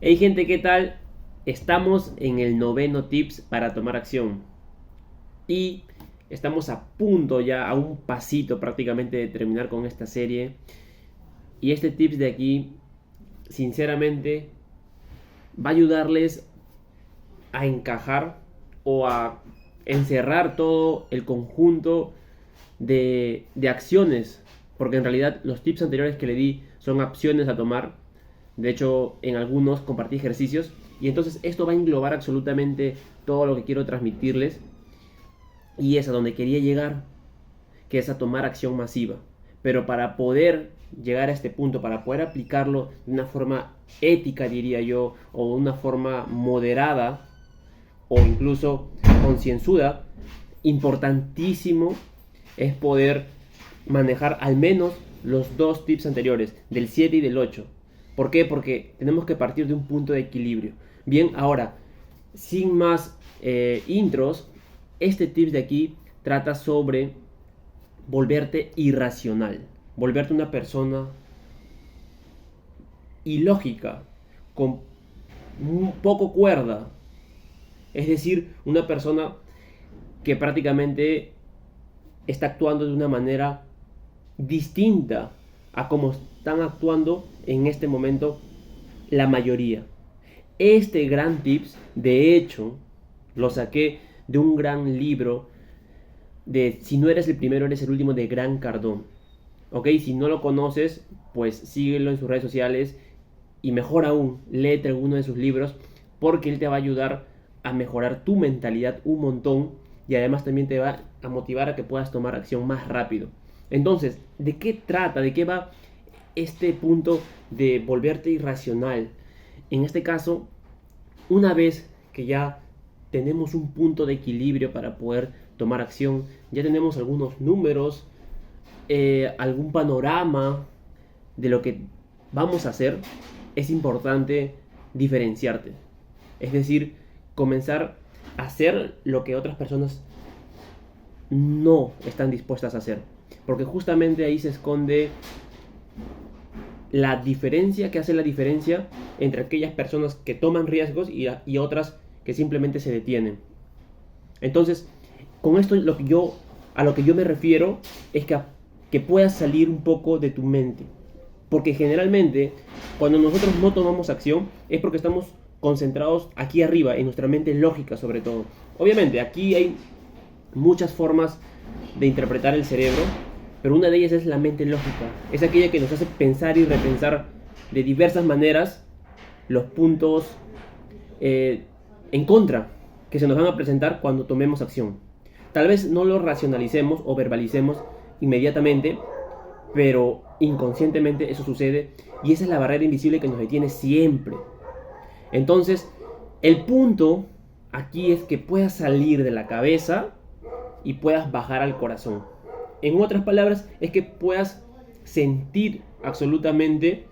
Hey gente, ¿qué tal? Estamos en el noveno tips para tomar acción y estamos a punto ya, a un pasito prácticamente de terminar con esta serie. Y este tips de aquí, sinceramente, va a ayudarles a encajar o a encerrar todo el conjunto de acciones, porque en realidad los tips anteriores que le di son acciones a tomar. De hecho, en algunos compartí ejercicios y entonces esto va a englobar absolutamente todo lo que quiero transmitirles y es a donde quería llegar, que es a tomar acción masiva. Pero para poder llegar a este punto, para poder aplicarlo de una forma ética, diría yo, o de una forma moderada o incluso concienzuda, importantísimo es poder manejar al menos los dos tips anteriores, del 7 y del 8. ¿Por qué? Porque tenemos que partir de un punto de equilibrio. Bien, ahora, sin más intros, este tip de aquí trata sobre volverte irracional, volverte una persona ilógica, con poco cuerda. Es decir, una persona que prácticamente está actuando de una manera distinta a como están actuando en este momento la mayoría. Este gran tips, de hecho, lo saqué de un gran libro de Si no eres el primero, eres el último, de Grant Cardone. ¿Ok? Si no lo conoces, pues síguelo en sus redes sociales y mejor aún, léete alguno de sus libros porque él te va a ayudar a mejorar tu mentalidad un montón y además también te va a motivar a que puedas tomar acción más rápido. Entonces, ¿de qué trata? ¿De qué va este punto de volverte irracional? En este caso, una vez que ya tenemos un punto de equilibrio para poder tomar acción, ya tenemos algunos números, algún panorama de lo que vamos a hacer, es importante diferenciarte. Es decir, comenzar a hacer lo que otras personas no están dispuestas a hacer. Porque justamente ahí se esconde la diferencia, que hace la diferencia entre aquellas personas que toman riesgos y otras que simplemente se detienen. Entonces, con esto a lo que yo me refiero es que puedas salir un poco de tu mente. Porque generalmente, cuando nosotros no tomamos acción, es porque estamos concentrados aquí arriba, en nuestra mente lógica sobre todo. Obviamente, aquí hay muchas formas de interpretar el cerebro, pero una de ellas es la mente lógica. Es aquella que nos hace pensar y repensar de diversas maneras los puntos en contra que se nos van a presentar cuando tomemos acción. Tal vez no lo racionalicemos o verbalicemos inmediatamente, pero inconscientemente eso sucede y esa es la barrera invisible que nos detiene siempre. Entonces, el punto aquí es que puedas salir de la cabeza y puedas bajar al corazón. En otras palabras, es que puedas sentir absolutamente,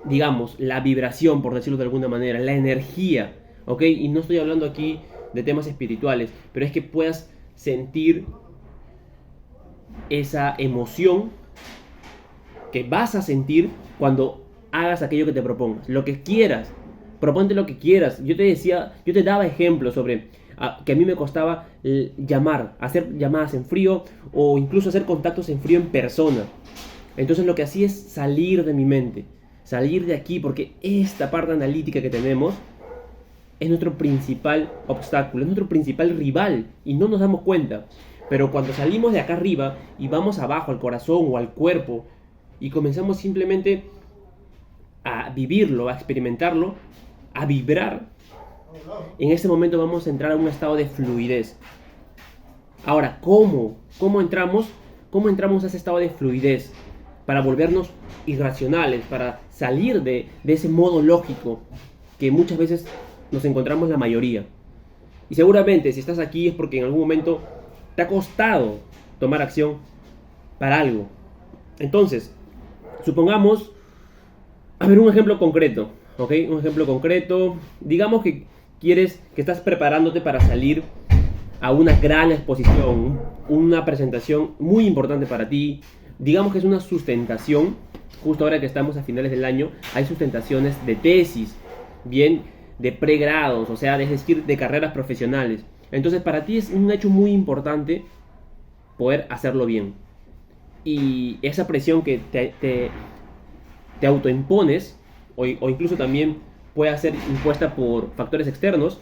digamos, la vibración, por decirlo de alguna manera, la energía, ¿ok? Y no estoy hablando aquí de temas espirituales, pero es que puedas sentir esa emoción que vas a sentir cuando hagas aquello que te propongas, lo que quieras, proponte lo que quieras. Yo te daba ejemplos sobre que a mí me costaba hacer llamadas en frío o incluso hacer contactos en frío en persona. Entonces lo que hacía es salir de mi mente, salir de aquí, porque esta parte analítica que tenemos es nuestro principal obstáculo, es nuestro principal rival y no nos damos cuenta. Pero cuando salimos de acá arriba y vamos abajo al corazón o al cuerpo y comenzamos simplemente a vivirlo, a experimentarlo, a vibrar, en ese momento vamos a entrar a un estado de fluidez. Ahora, ¿cómo entramos? ¿Cómo entramos a ese estado de fluidez? Para volvernos irracionales, para salir de ese modo lógico que muchas veces nos encontramos la mayoría. Y seguramente si estás aquí es porque en algún momento te ha costado tomar acción para algo. Entonces, supongamos, a ver, un ejemplo concreto, ¿ok? Un ejemplo concreto. Digamos que estás preparándote para salir a una gran exposición, una presentación muy importante para ti. Digamos que es una sustentación justo ahora que estamos a finales del año, hay sustentaciones de tesis, bien, de pregrados, o sea, es decir, de carreras profesionales. Entonces, para ti es un hecho muy importante poder hacerlo bien. Y esa presión que te autoimpones, o incluso también puede ser impuesta por factores externos,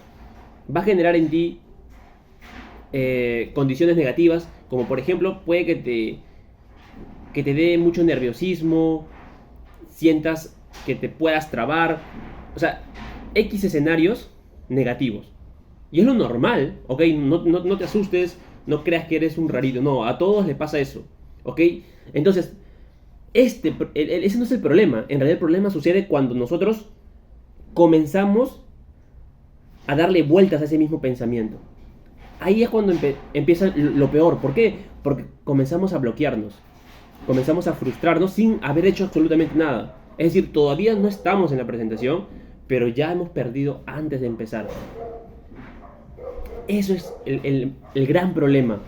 va a generar en ti condiciones negativas, como por ejemplo puede que te dé mucho nerviosismo, sientas que te puedas trabar, o sea, X escenarios negativos. Y es lo normal, ¿ok? No te asustes, no creas que eres un rarito, no, a todos les pasa eso, ¿ok? Entonces, ese no es el problema, en realidad el problema sucede cuando nosotros comenzamos a darle vueltas a ese mismo pensamiento. Ahí es cuando empieza lo peor. ¿Por qué? Porque comenzamos a bloquearnos. Comenzamos a frustrarnos sin haber hecho absolutamente nada. Es decir, todavía no estamos en la presentación, pero ya hemos perdido antes de empezar. Eso es el gran problema.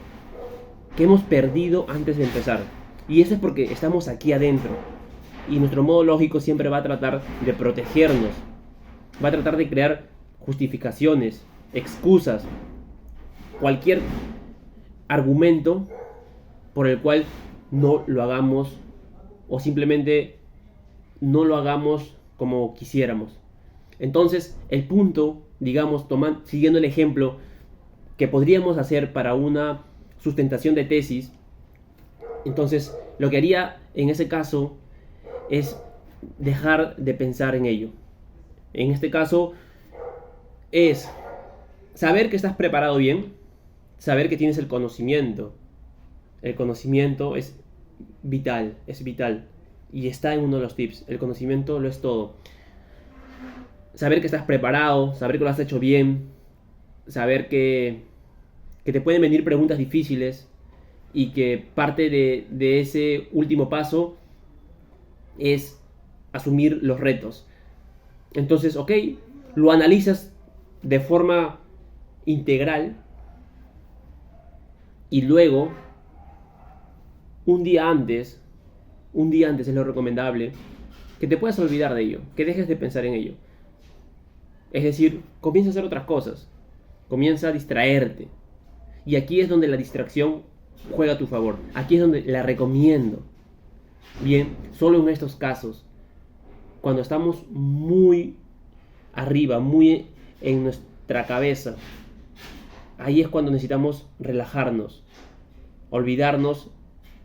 Que hemos perdido antes de empezar. Y eso es porque estamos aquí adentro. Y nuestro modo lógico siempre va a tratar de protegernos. Va a tratar de crear justificaciones, excusas, cualquier argumento por el cual no lo hagamos o simplemente no lo hagamos como quisiéramos. Entonces, el punto, digamos, siguiendo el ejemplo que podríamos hacer para una sustentación de tesis, entonces lo que haría en ese caso es dejar de pensar en ello. En este caso es saber que estás preparado bien, saber que tienes el conocimiento. El conocimiento es vital, y está en uno de los tips. El conocimiento lo es todo. Saber que estás preparado, saber que lo has hecho bien, saber que te pueden venir preguntas difíciles y que parte de ese último paso es asumir los retos. Entonces, ok, lo analizas de forma integral y luego un día antes es lo recomendable que te puedas olvidar de ello, que dejes de pensar en ello. Es decir, comienza a hacer otras cosas, comienza a distraerte. Y aquí es donde la distracción juega a tu favor, aquí es donde la recomiendo. Bien, solo en estos casos, cuando estamos muy arriba, muy en nuestra cabeza, ahí es cuando necesitamos relajarnos, olvidarnos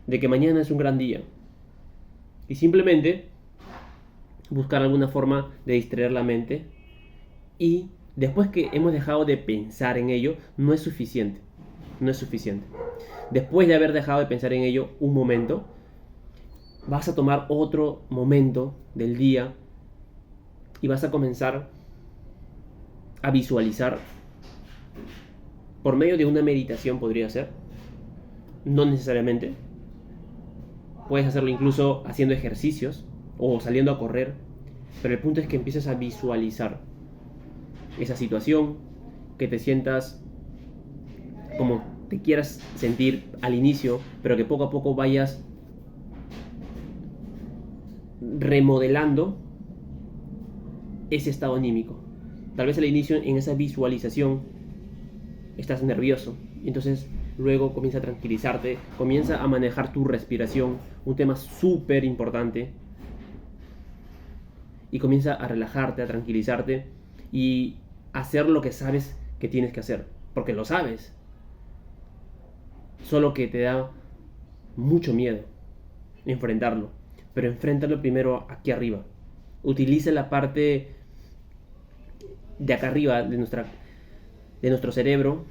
de que mañana es un gran día y simplemente buscar alguna forma de distraer la mente. Y después que hemos dejado de pensar en ello, no es suficiente. Después de haber dejado de pensar en ello un momento, vas a tomar otro momento del día y vas a comenzar a visualizar por medio de una meditación. Podría ser, no necesariamente, puedes hacerlo incluso haciendo ejercicios o saliendo a correr, pero el punto es que empieces a visualizar esa situación, que te sientas como te quieras sentir al inicio, pero que poco a poco vayas remodelando ese estado anímico. Tal vez al inicio, en esa visualización, estás nervioso, entonces luego comienza a tranquilizarte, comienza a manejar tu respiración, un tema súper importante, y comienza a relajarte, a tranquilizarte y hacer lo que sabes que tienes que hacer, porque lo sabes, solo que te da mucho miedo enfrentarlo. Pero enfréntalo primero aquí arriba. Utiliza la parte de acá arriba de nuestro cerebro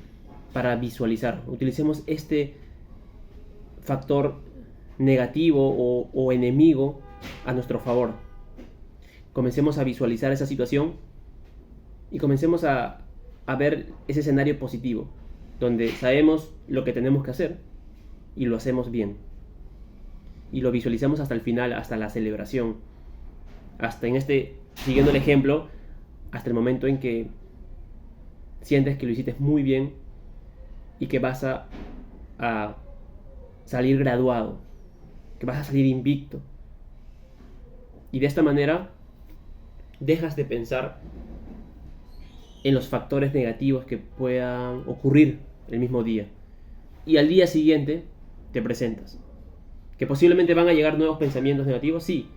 para visualizar. Utilicemos este factor negativo o enemigo a nuestro favor. Comencemos a visualizar esa situación y comencemos a ver ese escenario positivo, donde sabemos lo que tenemos que hacer y lo hacemos bien. Y lo visualizamos hasta el final, hasta la celebración. Hasta siguiendo el ejemplo, hasta el momento en que sientes que lo hiciste muy bien y que vas a salir graduado, que vas a salir invicto. Y de esta manera dejas de pensar en los factores negativos que puedan ocurrir el mismo día. Y al día siguiente te presentas. Que posiblemente van a llegar nuevos pensamientos negativos, sí,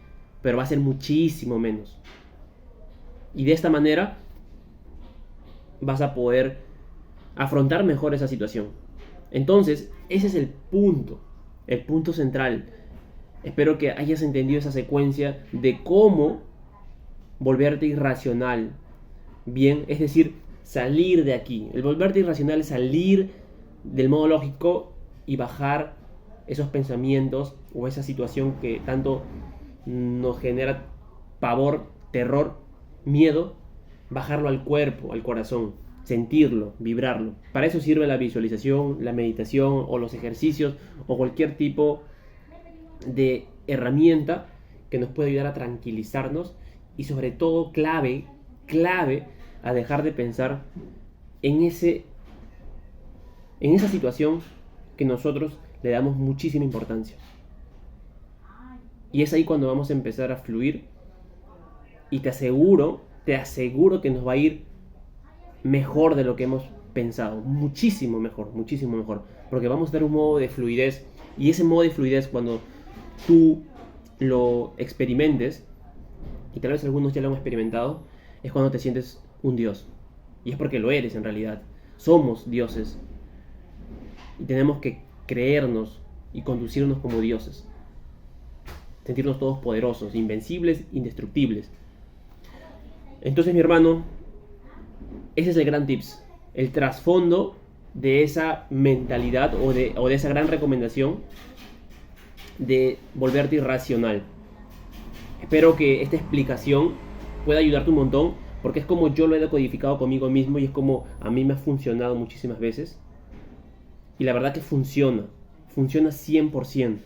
pero va a ser muchísimo menos. Y de esta manera vas a poder afrontar mejor esa situación. Entonces, ese es el punto central. Espero que hayas entendido esa secuencia de cómo volverte irracional. Bien, es decir, salir de aquí. El volverte irracional es salir del modo lógico y bajar esos pensamientos o esa situación que tanto nos genera pavor, terror, miedo, bajarlo al cuerpo, al corazón, sentirlo, vibrarlo. Para eso sirve la visualización, la meditación o los ejercicios o cualquier tipo de herramienta que nos puede ayudar a tranquilizarnos y sobre todo clave a dejar de pensar en esa situación que nosotros le damos muchísima importancia. Y es ahí cuando vamos a empezar a fluir y te aseguro que nos va a ir mejor de lo que hemos pensado, muchísimo mejor, porque vamos a tener un modo de fluidez y ese modo de fluidez cuando tú lo experimentes, y tal vez algunos ya lo han experimentado, es cuando te sientes un dios. Y es porque lo eres en realidad. Somos dioses. Y tenemos que creernos y conducirnos como dioses. Sentirnos todos poderosos, invencibles, indestructibles. Entonces, mi hermano, ese es el gran tips. El trasfondo de esa mentalidad o de esa gran recomendación de volverte irracional. Espero que esta explicación pueda ayudarte un montón, porque es como yo lo he decodificado conmigo mismo y es como a mí me ha funcionado muchísimas veces. Y la verdad que funciona 100%.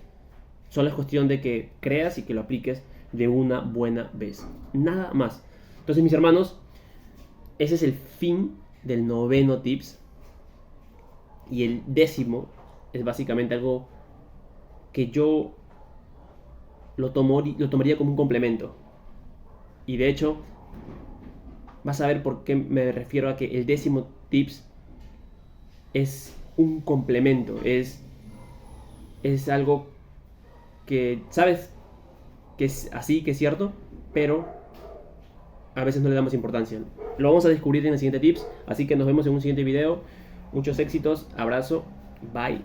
Solo es cuestión de que creas y que lo apliques de una buena vez. Nada más. Entonces, mis hermanos, ese es el fin del 9º tips. Y el 10º es básicamente algo que yo lo tomaría como un complemento. Y de hecho, vas a ver por qué me refiero a que el 10º tips es un complemento. Es algo que sabes que es así, que es cierto, pero a veces no le damos importancia. Lo vamos a descubrir en el siguiente tips. Así que nos vemos en un siguiente video. Muchos éxitos, abrazo, bye.